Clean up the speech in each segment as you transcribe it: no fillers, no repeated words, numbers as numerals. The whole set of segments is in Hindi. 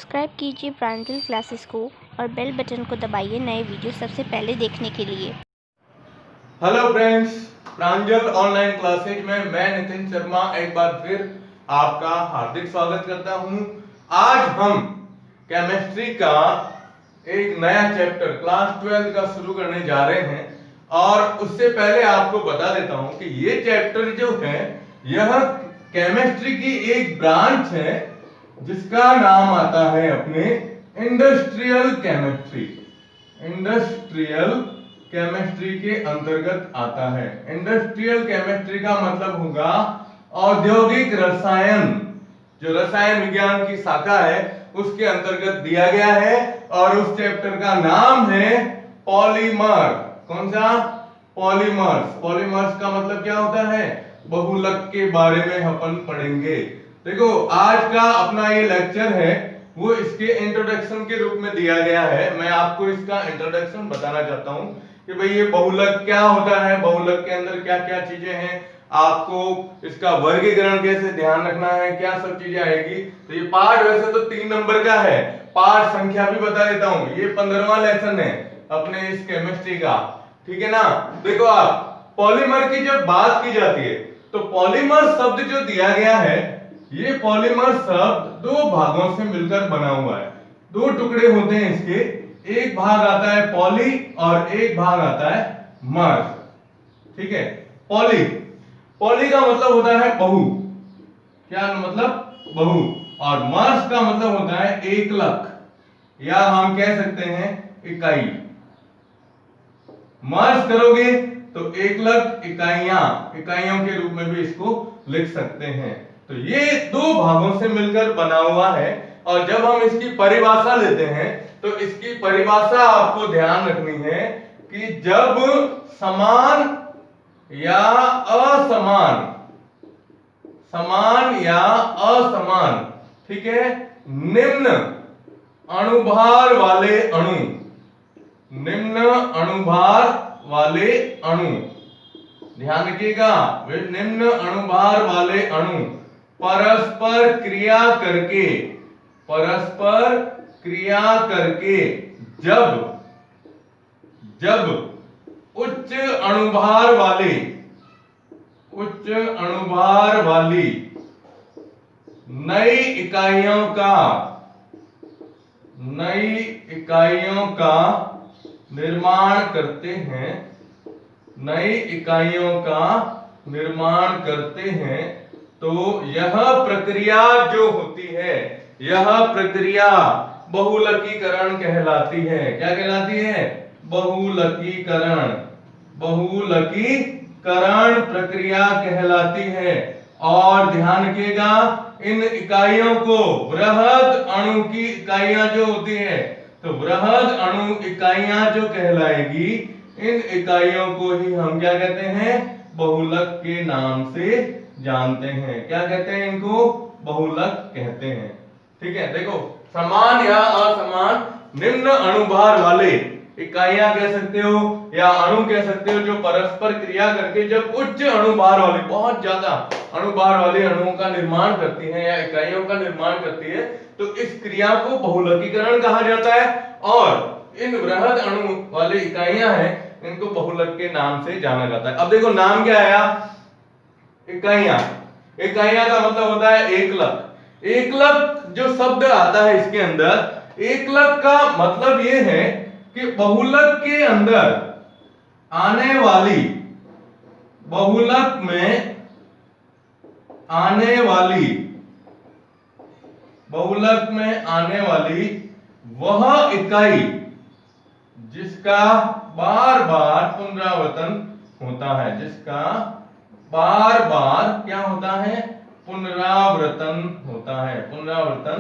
सब्सक्राइब कीजिए प्रांजल क्लासेस को और बेल बटन को दबाइए नए वीडियो सबसे पहले देखने के लिए। हेलो फ्रेंड्स, प्रांजल ऑनलाइन क्लासेज में मैं नितिन शर्मा एक बार फिर आपका हार्दिक स्वागत करता हूं। आज हम केमिस्ट्री का एक नया चैप्टर क्लास 12 का शुरू करने जा रहे हैं और उससे पहले आपको बता देता हूं कि ये चैप्टर जो है यह केमिस्ट्री की एक ब्रांच है जिसका नाम आता है अपने इंडस्ट्रियल केमिस्ट्री। इंडस्ट्रियल केमिस्ट्री के अंतर्गत आता है। इंडस्ट्रियल केमिस्ट्री का मतलब होगा औद्योगिक रसायन, जो रसायन विज्ञान की शाखा है उसके अंतर्गत दिया गया है और उस चैप्टर का नाम है पॉलीमर। कौन सा? पॉलीमर्स। पॉलीमर्स का मतलब क्या होता है? बहुलक के बारे में अपन पढ़ेंगे। देखो, आज का अपना ये लेक्चर है वो इसके इंट्रोडक्शन के रूप में दिया गया है। मैं आपको इसका इंट्रोडक्शन बताना चाहता हूं कि भाई ये बहुलक क्या होता है, बहुलक के अंदर क्या क्या चीजें हैं, आपको इसका वर्गीकरण कैसे ध्यान रखना है, क्या सब चीजें आएगी। तो ये पार्ट वैसे तो 3 नंबर का है, पार्ट संख्या भी बता देता हूं। ये 15वां लेसन है अपने इस केमिस्ट्री का, ठीक है ना। देखो, आप पॉलीमर की जब बात की जाती है तो पॉलीमर शब्द जो दिया गया है, ये पॉलीमर शब्द 2 भागों से मिलकर बना हुआ है। 2 टुकड़े होते हैं इसके, एक भाग आता है पॉली और एक भाग आता है मर। ठीक है, पॉली, पॉली का मतलब होता है बहु। क्या मतलब? बहु। और मर्स का मतलब होता है एकलक, या हम कह सकते हैं इकाई। मर्ज करोगे तो एकलक, इकाइयां, इकाइयों के रूप में भी इसको लिख सकते हैं। तो ये 2 भागों से मिलकर बना हुआ है और जब हम इसकी परिभाषा लेते हैं तो इसकी परिभाषा आपको ध्यान रखनी है कि जब समान या असमान, समान या असमान, ठीक है, निम्न अणुभार वाले अणु, निम्न अणुभार वाले अणु, ध्यान रखिएगा, वे निम्न अणुभार वाले अणु परस्पर क्रिया करके, परस्पर क्रिया करके जब उच्च अणुभार वाले, उच्च अणुभार वाली नई इकाइयों का निर्माण करते हैं, नई इकाइयों का निर्माण करते हैं, तो यह प्रक्रिया जो होती है, यह प्रक्रिया बहुलकीकरण कहलाती है। क्या कहलाती है? बहुलकीकरण, बहुलकीकरण प्रक्रिया कहलाती है। और ध्यान रखिएगा, इन इकाइयों को बृहद अणु की इकाइयां जो होती है, तो बृहद अणु इकाइयां जो कहलाएगी, इन इकाइयों को ही हम क्या कहते हैं? बहुलक के नाम से जानते हैं। क्या कहते हैं? इनको बहुलक कहते हैं। ठीक है, देखो, समान या असमान निम्न अणुभार वाले इकाइयां कह सकते हो या अणु कह सकते हो जो परस्पर क्रिया करके जब उच्च अणुभार वाले, बहुत ज्यादा अणुभार वाले अणुओं का निर्माण करती हैं या इकाइयों का निर्माण करती है, तो इस क्रिया को बहुलकीकरण कहा जाता है। और इन बृहद अणु वाली इकाइयां हैं, इनको बहुलक के नाम से जाना जाता है। अब देखो, नाम क्या आया? इकाइयां। इकाइयां का मतलब होता है एकलक। एकलक जो शब्द आता है इसके अंदर, एकलक का मतलब यह है कि बहुलक के अंदर आने वाली, बहुलक में आने वाली, बहुलक में आने वाली वह इकाई जिसका बार बार पुनरावर्तन होता है, जिसका बार बार क्या होता है? पुनरावर्तन होता है, पुनरावर्तन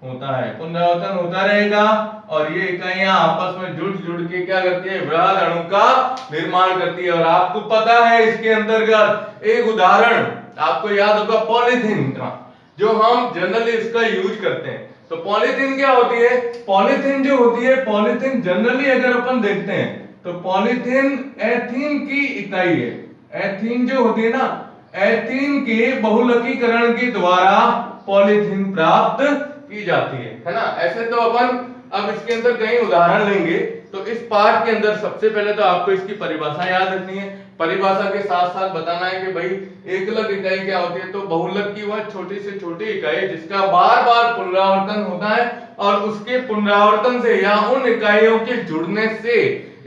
होता है, पुनरावर्तन होता रहेगा और ये इकाइयां आपस में जुड़ के क्या करती है? बृहद अणु का निर्माण करती है। और आपको पता है इसके अंतर्गत एक उदाहरण आपको याद होगा पॉलीथीन का, जो हम जनरली इसका यूज करते हैं। तो पॉलीथीन क्या होती है? पॉलीथीन जो होती है, पॉलीथीन जनरली अगर अपन देखते हैं तो पॉलीथीन एथीन की इकाई है। एथीन जो होती है ना, एथीन के बहुलकीकरण के द्वारा पॉलीथीन प्राप्त की जाती है ना। ऐसे तो अपन अब इसके अंदर कई उदाहरण लेंगे, तो इस पार्ट के अंदर सबसे पहले तो आपको इसकी परिभाषा याद रखनी है। परिभाषा के साथ साथ बताना है कि भाई एकलक इकाई क्या होती है। तो बहुलक की वह छोटी से छोटी इकाई जिसका बार बार पुनरावर्तन होता है और उसके पुनरावर्तन से या उन इकाइयों के जुड़ने से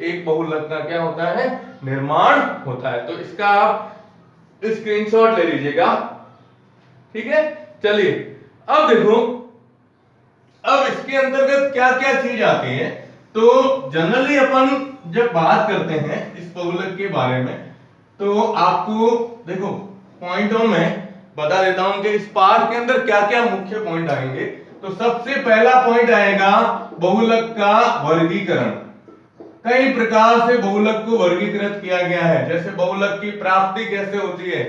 एक बहुलक का क्या होता है, निर्माण होता है। तो इसका आप स्क्रीनशॉट ले लीजिएगा, ठीक है। चलिए अब देखो, अब इसके अंतर्गत क्या क्या चीज आती है। तो जनरली अपन जब बात करते हैं इस बहुलक के बारे में, तो आपको देखो पॉइंटों में बता देता हूं कि इस पार्ट के अंदर क्या क्या मुख्य पॉइंट आएंगे। तो सबसे पहला पॉइंट आएगा बहुलक का वर्गीकरण। कई प्रकार से बहुलक को वर्गीकृत किया गया है। जैसे बहुलक की प्राप्ति कैसे होती है,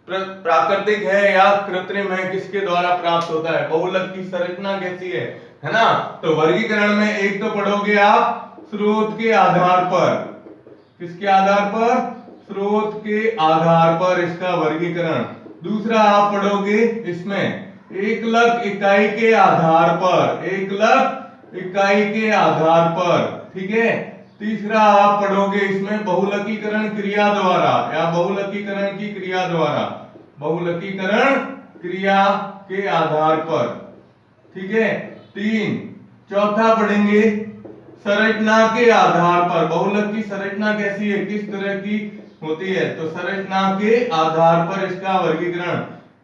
प्राकृतिक है या कृत्रिम है, किसके द्वारा प्राप्त होता है, बहुलक की संरचना कैसी है ना। तो वर्गीकरण में एक तो पढ़ोगे आप स्रोत के आधार पर, किसके आधार पर, स्रोत के आधार पर इसका वर्गीकरण। दूसरा आप पढ़ोगे इसमें एकलक इकाई के आधार पर, एकलक इकाई के आधार पर, ठीक है। तीसरा आप पढ़ोगे इसमें बहुलकीकरण क्रिया द्वारा या बहुलकीकरण की क्रिया द्वारा, बहुलकीकरण क्रिया के आधार पर, ठीक है। तीन, चौथा पढ़ेंगे संरचना के आधार पर, बहुलक की संरचना कैसी है, किस तरह की होती है, तो संरचना के आधार पर इसका वर्गीकरण।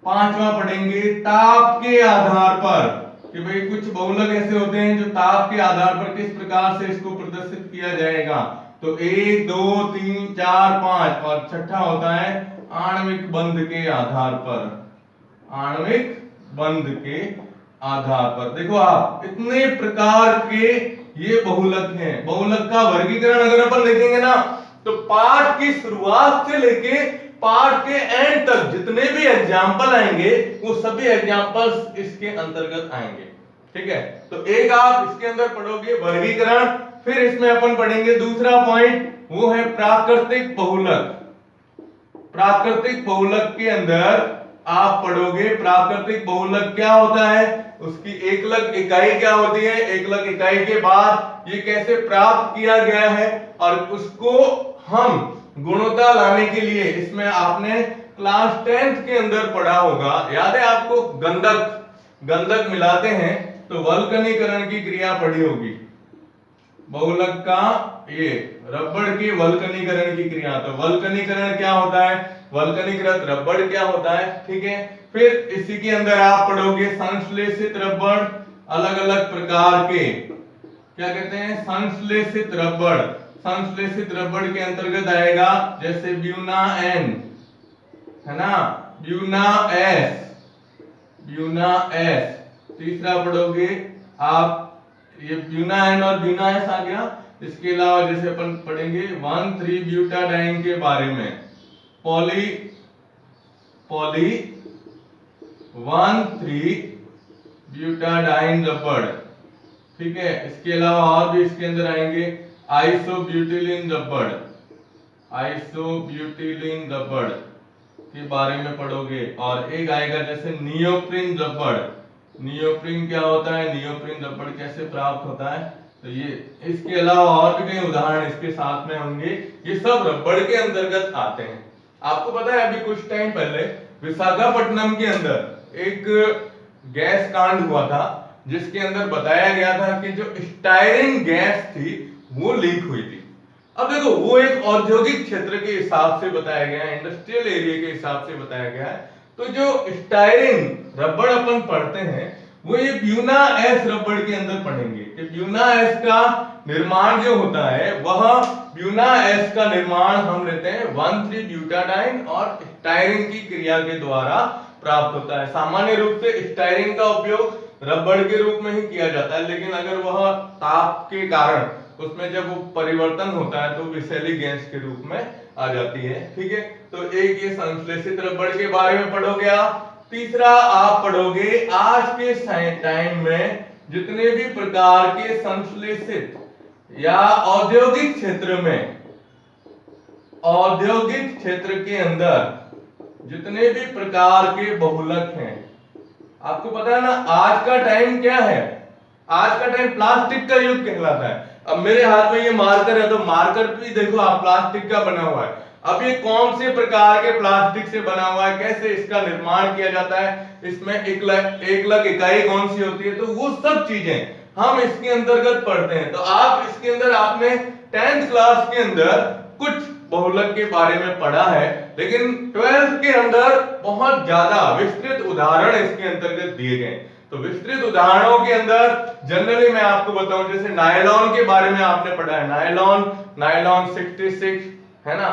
पांचवा पढ़ेंगे ताप के आधार पर, कि भाई कुछ बहुलक ऐसे होते हैं जो ताप के आधार पर किस प्रकार से इसको प्रदर्शित किया जाएगा। तो 1 2 3 4 5, और छठा होता है आणविक बंध के आधार पर, आणविक बंध के आधार पर। देखो आप इतने प्रकार के ये बहुलक हैं। बहुलक का वर्गीकरण अगर अपन देखेंगे ना, तो पाठ की शुरुआत से लेके पाठ के एंड तक जितने भी एग्जाम्पल आएंगे वो सभी एग्जाम्पल्स इसके अंतर्गत आएंगे, ठीक है। तो एक आप इसके अंदर पढ़ोगे वर्गीकरण, फिर इसमें अपन पढ़ेंगे दूसरा पॉइंट, वो है प्राकृतिक बहुलक। प्राकृतिक बहुलक के अंदर आप पढ़ोगे प्राकृतिक बहुलक क्या होता है, उसकी एकलक इकाई क्या होती है, एकलक इकाई के बाद ये कैसे प्राप्त किया गया है, और उसको हम गुणवत्ता लाने के लिए, इसमें आपने क्लास 10th के अंदर पढ़ा होगा, याद है आपको, गंधक मिलाते हैं तो वल्कनीकरण की क्रिया पढ़ी होगी। बहुलक का ये रबड़ के वल्कनीकरण की क्रिया, तो वल्कनीकरण क्या होता है, वल्कनीकृत रबड़ क्या होता है, ठीक है। फिर इसी के अंदर आप पढ़ोगे संश्लेषित रबड़, अलग अलग प्रकार के क्या कहते हैं, संश्लेषित रबड़। संश्लेषित रबड़ के अंतर्गत आएगा जैसे ब्यूना एन, है ना, ब्यूना एस। तीसरा पढ़ोगे आप ये ब्यूना एन और ब्यूना एस आ गया। इसके अलावा जैसे अपन पढ़ेंगे 1,3-ब्यूटाडाइन के बारे में, पॉली 1,3-ब्यूटाडाइन रबड़, ठीक है। इसके अलावा और भी इसके अंदर आएंगे आइसोब्यूटिलीन रबड़ के बारे में पढ़ोगे। और एक आएगा जैसे नियोप्रीन रबड़। नियोप्रीन क्या होता है, नियोप्रीन रबड़ कैसे प्राप्त होता है, तो ये इसके अलावा और भी कई उदाहरण इसके साथ में होंगे। ये सब रबड़ के अंतर्गत आते हैं। आपको पता है अभी कुछ टाइम पहले विशाखापट्टनम के अंदर एक गैस कांड हुआ था, जिसके अंदर बताया गया था कि जो स्टायरिन गैस थी वो लीक हुई थी। अब देखो वो एक औद्योगिक क्षेत्र के हिसाब से बताया गया है, इंडस्ट्रियल एरिया के हिसाब से बताया गया है। तो जो स्टायरिन रबड़ अपन पढ़ते हैं वो ये ब्यूना एस रबड़ के अंदर पढ़ेंगे कि ब्यूना एस का निर्माण जो होता है वह ब्यूना एस का निर्माण हम लेते हैं 1,3-ब्यूटाडाइन और स्टायरिन की क्रिया के द्वारा प्राप्त होता है। सामान्य रूप से स्टायरिन का उपयोग रबड़ के रूप में ही किया जाता है, लेकिन अगर वह ताप के कारण उसमें जब वो परिवर्तन होता है तो विषैली गैस के रूप में आ जाती है, ठीक है। तो एक ये संश्लेषित रबड़ के बारे में पढ़ोगे आप। तीसरा आप पढ़ोगे आज के टाइम में जितने भी प्रकार के संश्लेषित या औद्योगिक क्षेत्र के अंदर जितने भी प्रकार के बहुलक हैं। आपको पता है ना आज का टाइम क्या है, आज का टाइम प्लास्टिक का युग कहलाता है। अब मेरे हाथ में ये मार्कर है, तो मार्कर भी देखो आप प्लास्टिक का बना हुआ है। अब ये कौन से प्रकार के प्लास्टिक से बना हुआ है, कैसे इसका निर्माण किया जाता है, इसमें एक इकाई कौन सी होती है, तो वो सब चीजें हम इसके अंतर्गत पढ़ते हैं। तो आप इसके अंदर आपने 10th क्लास के अंदर कुछ बहुलक के बारे में पढ़ा है, लेकिन 12th के अंदर बहुत ज्यादा विस्तृत उदाहरण इसके अंतर्गत दिए गए। तो विस्तृत उदाहरणों के अंदर जनरली मैं आपको बताऊं, जैसे नायलॉन के बारे में आपने पढ़ा है, नायलॉन 66 है ना।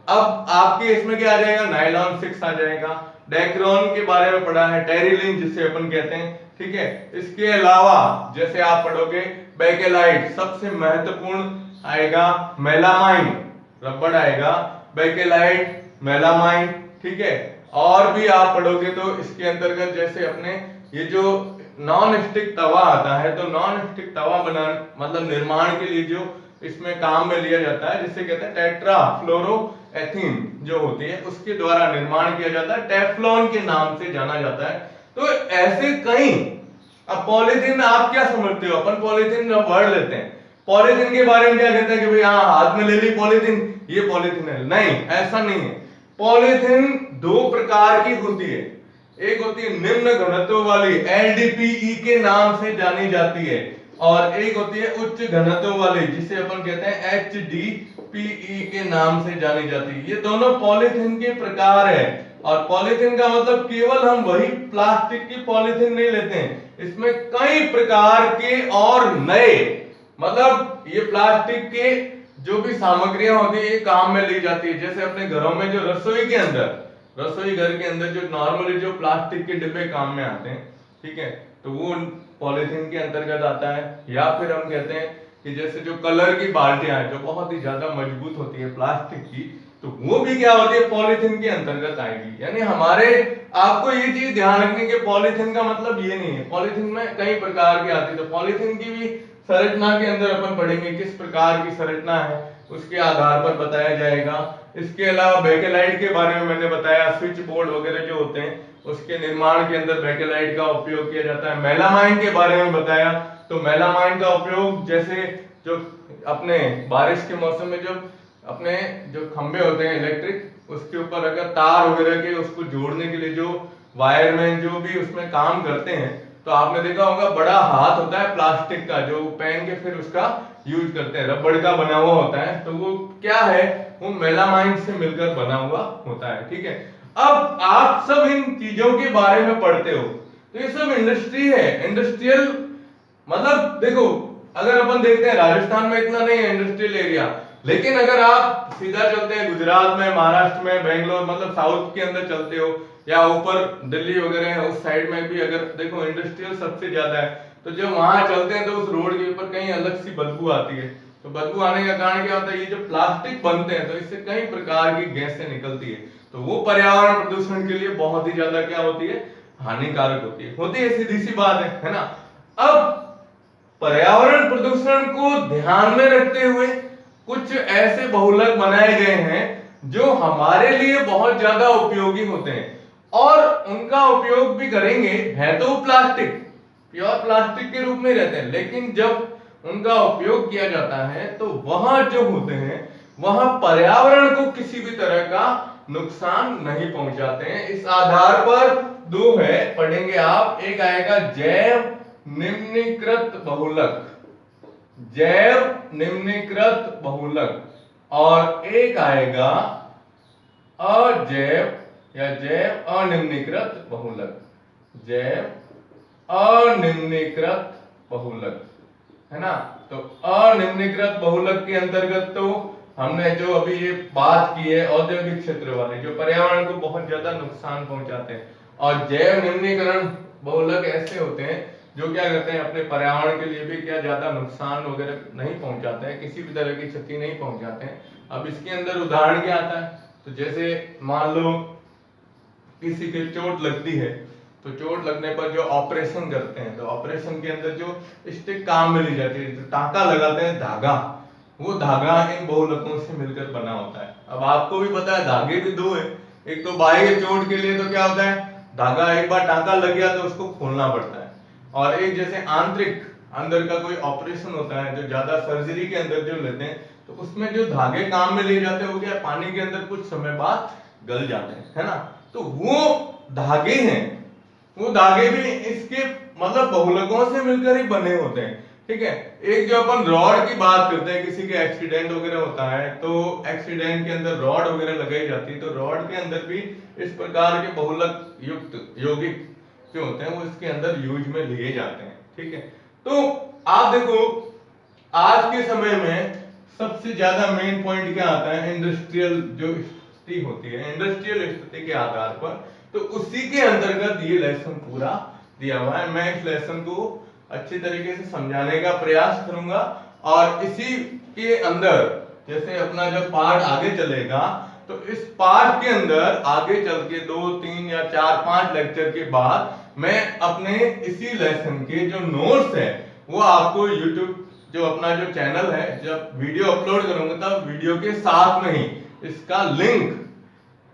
अब आपके इसमें क्या आ जाएगा, नायलॉन 6 आ जाएगा। डेक्रोन के बारे में पढ़ा है, टेरिलिन जिसे अपन कहते हैं, ठीक है। इसके अलावा जैसे आप पढ़ोगे बेकेलाइट, सबसे महत्वपूर्ण आएगा मेलामाइन, रबड़ आएगा, बेकेलाइट, मेलामाइन, ठीक है। और भी आप पढ़ोगे तो इसके अंतर्गत जैसे अपने ये जो नॉन स्टिक तवा आता है, तो नॉन स्टिक तवा बना मतलब निर्माण के लिए जो इसमें काम में लिया जाता है, जिसे कहते हैं टेट्रा फ्लोरोएथीन जो होती है, उसके द्वारा निर्माण किया जाता है, टेफ्लॉन के नाम से जाना जाता है। तो ऐसे कई। अब पॉलीथीन आप क्या समझते हो, अपन पॉलीथीन वर्ड लेते हैं, पॉलीथीन के बारे में क्या कहते हैं कि भाई हाँ हाथ में ले ली पॉलीथीन, ये पॉलीथीन है, नहीं ऐसा नहीं है। पॉलीथीन दो प्रकार की होती है, एक होती है निम्न घनत्व वाली, LDPE के नाम से जानी जाती है, और एक होती है उच्च घनत्व वाली, जिसे अपन कहते हैं HDPE के नाम से जानी जाती है। ये दोनों पॉलीथीन के प्रकार है। और पॉलीथीन का मतलब केवल हम वही प्लास्टिक की पॉलीथीन नहीं लेते हैं, इसमें कई प्रकार के और नए, मतलब ये प्लास्टिक के जो भी सामग्रियां होती है ये काम में ली जाती है। जैसे अपने घरों में जो रसोई घर के अंदर जो नॉर्मली जो प्लास्टिक के डिब्बे काम में आते हैं, ठीक है, तो वो पॉलीथीन के अंतर्गत आता है। या फिर हम कहते हैं कि जैसे जो कलर की बाल्टियां हैं जो बहुत ही ज्यादा मजबूत होती है प्लास्टिक की, तो वो भी क्या होती है, पॉलीथीन के अंतर्गत आएगी। यानी हमारे आपको ये चीज ध्यान रखनी कि पॉलीथीन का मतलब ये नहीं है, पॉलीथीन में कई प्रकार की आती है। तो पॉलीथीन की भी संरचना के अंदर अपन पढ़ेंगे किस प्रकार की संरचना है, उसके आधार पर बताया जाएगा। इसके अलावा बेकेलाइट के बारे में मैंने बताया, स्विच बोर्ड वगैरह जो होते हैं उसके निर्माण के अंदर बेकेलाइट का उपयोग किया जाता है। मेलामाइन के बारे में बताया, तो मेलामाइन का उपयोग जैसे जो अपने बारिश के मौसम में जो अपने जो खंबे होते हैं इलेक्ट्रिक, उसके ऊपर अगर तार वगैरह के उसको जोड़ने के लिए जो वायरमैन जो भी उसमें काम करते हैं, तो आपने देखा होगा बड़ा हाथ होता है प्लास्टिक का जो पहन के फिर उसका यूज करते हैं, रबड़ का बना हुआ होता है, तो वो क्या है, वो मेलामाइन से मिलकर बना हुआ होता है, ठीक है। अब आप सब इन चीजों के बारे में पढ़ते हो, तो ये सब इंडस्ट्री है, इंडस्ट्रियल मतलब देखो अगर अपन देखते हैं राजस्थान में इतना नहीं है इंडस्ट्रियल एरिया, लेकिन अगर आप सीधा चलते हैं गुजरात में, महाराष्ट्र में, बेंगलोर मतलब साउथ के अंदर चलते हो, या ऊपर दिल्ली वगैरह है उस साइड में भी अगर देखो इंडस्ट्रियल सबसे ज्यादा है, तो जब वहां चलते हैं तो उस रोड के ऊपर कहीं अलग सी बदबू आती है। तो बदबू आने का कारण क्या होता है, ये जो प्लास्टिक बनते हैं तो इससे कई प्रकार की गैसें निकलती है, तो वो पर्यावरण प्रदूषण के लिए बहुत ही ज्यादा क्या होती है, हानिकारक होती है, सीधी सी बात है ना। अब पर्यावरण प्रदूषण को ध्यान में रखते हुए कुछ ऐसे बहुलक बनाए गए हैं जो हमारे लिए बहुत ज्यादा उपयोगी होते हैं, और उनका उपयोग भी करेंगे, है तो प्लास्टिक, प्योर प्लास्टिक के रूप में रहते हैं, लेकिन जब उनका उपयोग किया जाता है तो वहां जो होते हैं वहां पर्यावरण को किसी भी तरह का नुकसान नहीं पहुंचाते हैं। इस आधार पर दो है पढ़ेंगे आप, एक आएगा जैव निम्नीकृत बहुलक, जैव निम्नीकृत बहुलक, और एक आएगा अजैव या जैव अनिम्नीकृत बहुलक, जैव अनिम्नीकृत बहुलक, है ना। तो अनिम्नीकृत बहुलक के अंतर्गत तो हमने जो अभी ये बात की है औद्योगिक क्षेत्र वाले जो पर्यावरण को बहुत ज्यादा नुकसान पहुंचाते हैं, और जैव निम्नीकरण बहुलक ऐसे होते हैं जो क्या करते हैं अपने पर्यावरण के लिए भी क्या ज्यादा नुकसान वगैरह नहीं पहुंचाते हैं, किसी भी तरह की क्षति नहीं पहुंचाते हैं। अब इसके अंदर उदाहरण क्या आता है, तो जैसे मान लो किसी के चोट लगती है, तो चोट लगने पर जो ऑपरेशन करते हैं, तो ऑपरेशन के अंदर जो स्टिक काम में ली जाती है, जो टांका लगाते हैं धागा, वो धागा इन बहुलकों से मिलकर बना होता है। अब आपको भी पता है धागे भी दो है, एक तो बाह्य चोट के लिए तो क्या होता है धागा, एक बार टांका लग गया तो उसको खोलना पड़ता है, और एक जैसे अंदर का कोई ऑपरेशन होता है, जो ज्यादा सर्जरी के अंदर जो लेते हैं, तो उसमें जो धागे काम में ले जाते हैं वो क्या पानी के अंदर कुछ समय बाद गल जाते हैं, है ना। तो वो धागे हैं, वो धागे भी इसके मतलब बहुलकों से मिलकर ही बने होते हैं, ठीक है। एक जो अपन रॉड की बात करते हैं, किसी के एक्सीडेंट वगैरह होता है तो एक्सीडेंट के अंदर रॉड वगैरह लगाई जाती है, तो रॉड के अंदर भी इस प्रकार के बहुलक युक्त यौगिक जो होते हैं वो इसके अंदर यूज में लिए जाते हैं, ठीक है। तो आप देखो आज के समय में सबसे ज्यादा मेन पॉइंट क्या आता है, इंडस्ट्रियल जो स्थिति होती है, इंडस्ट्रियल स्थिति के आधार पर, तो उसी के अंतर्गत ये लेसन पूरा दिया हुआ है। मैं इस लेसन को अच्छी तरीके से समझाने का प्रयास करूंगा और इसी के अंदर जैसे अपना जब पार्ट आगे चलेगा तो इस पार्ट के अंदर आगे चल के 2, 3 या 4, 5 लेक्चर के बाद मैं अपने इसी लेसन के जो नोट्स है वो आपको YouTube जो अपना जो चैनल है, जब वीडियो अपलोड करूंगा तब वीडियो के साथ में ही इसका लिंक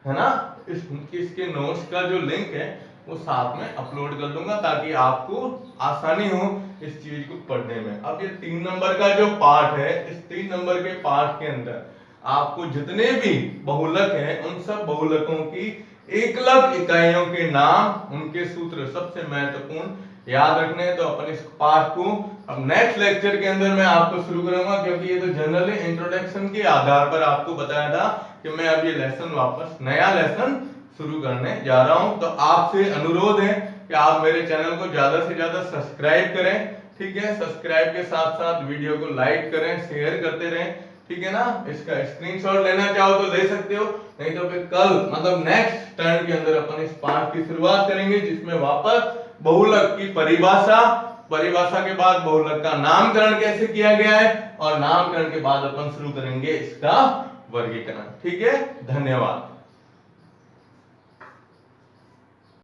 है ना, इसके नोट्स का जो लिंक है वो साथ में अपलोड कर दूंगा ताकि आपको आसानी हो इस चीज को पढ़ने में। अब ये 3 नंबर का जो पार्ट है, इस 3 नंबर के पार्ट के अंदर आपको जितने भी बहुलक हैं उन सब बहुलकों की एकलक इकाइयों के नाम, उनके सूत्र सबसे महत्वपूर्ण याद रखने हैं। तो अपन इस पार्ट को अब नेक्स्ट लेक्चर के अंदर मैं आपको शुरू करूंगा, क्योंकि ये तो जनरली इंट्रोडक्शन के आधार पर आपको बताया था कि मैं अब ये लेसन वापस नया लेसन शुरू करने जा रहा हूं। तो आपसे अनुरोध है कि आप मेरे चैनल को ज्यादा से ज्यादा सब्सक्राइब करें, ठीक है। सब्सक्राइब के साथ साथ वीडियो को लाइक करें, शेयर करते रहें, ठीक है ना। इसका स्क्रीनशॉट लेना चाहो तो ले सकते हो, नहीं तो फिर कल मतलब नेक्स्ट टर्न के अंदर अपन इस पार्ट की शुरुआत करेंगे जिसमें वापस बहुलक की परिभाषा के बाद बहुलक का नामकरण कैसे किया गया है और नामकरण के बाद अपन शुरू करेंगे इसका वर्गीकरण, ठीक है। धन्यवाद।